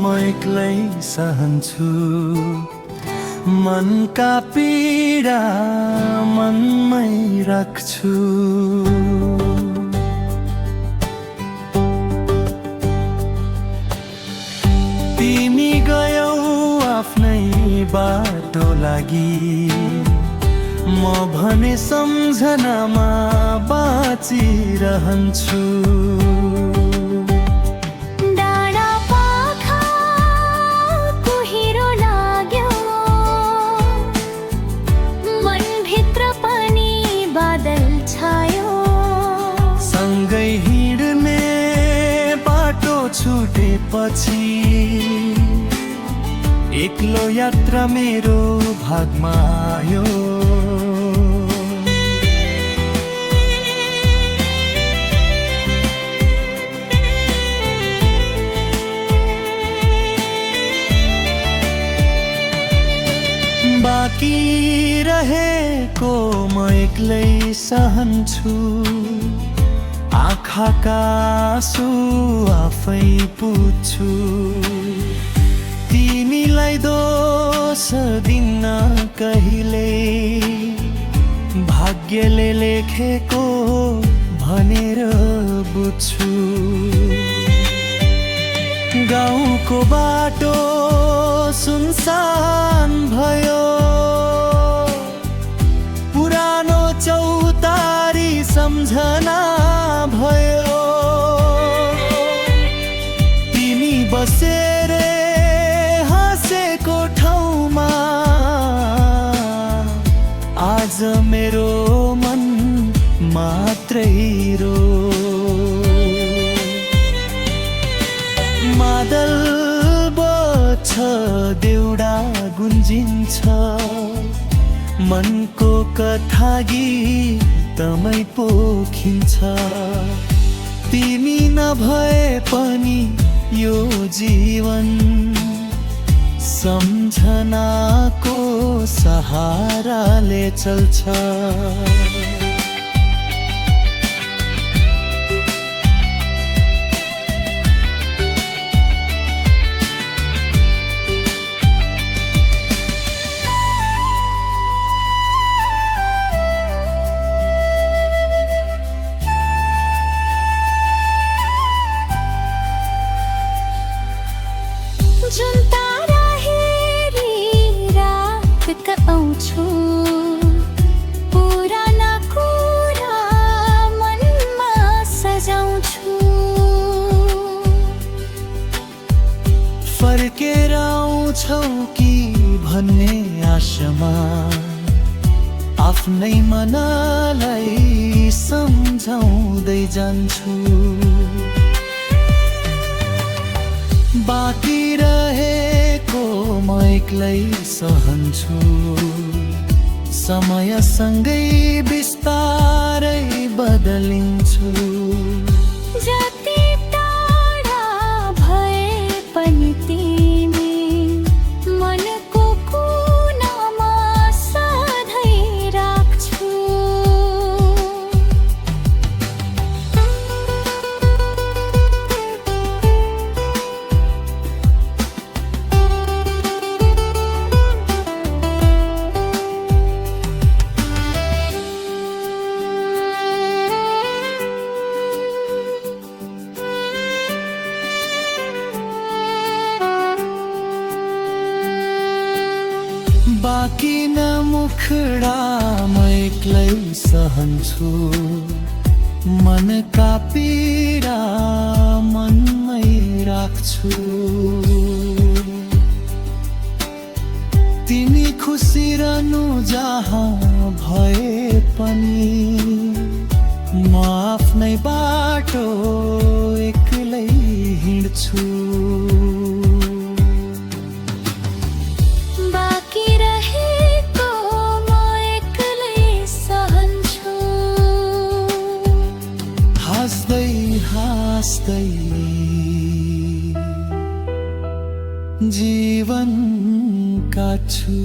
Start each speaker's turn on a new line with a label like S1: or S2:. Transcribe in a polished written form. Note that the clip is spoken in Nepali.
S1: म एक्लै सहन्छु मनका पीडा मनमै राख्छु तिमी गयौ आफ्नै बाटो लागि म भने सम्झनामा बाँचिरहन्छु
S2: डाँडा पाखा कुहिरो लाग्यो मनभित्र पनि बादल छायो
S1: सँगै हिँड्ने बाटो छुटेपछि एक्लो यात्रा मेरो भागमा आयो बाँकी रहेको म एक्लै सहन्छु आँखाका आँसु आफै पुज्छु तिमीलाई दोष दिन्न कहिले भाग्यले लेखेको भनेर बुझ्छु गाउँको बाटो सुनसान भयो पुरानो चौतारी सम्झना भयो तिमी बसेर हाँसेको ठाउँमा आज मेरो मन मात्रै रो मादल बज्छ देउडा गुन्जिन्छ मनको कथा गीतमै पोखिन्छ तिमी नभए पनि यो जीवन सम्झनाको सहाराले चल्छ
S2: जुन तारा हेरी रातका आउँछु पुराना कुरा मनमा सजाउँछु
S1: फर्केर आउँछौ कि भन्ने आशामा आफ्नै मनलाई सम्झाउँदै जान्छु बाँकी रहेको म एक्लै सहन्छु समयसँगै बिस्तारै बदलिन्छु
S2: जति टाढा भए पनि तिमी मनको कुनामा सधैँ राख्छु
S1: बाँकी न मुखडा म एक्लै सहन्छु मनका पीडा मनमै राख्छु तिमी खुसी रहनु जहाँ भए पनि म आफ्नै बाटो एक्लै हिँड्छु हाँस्दै जीवन काट्छु।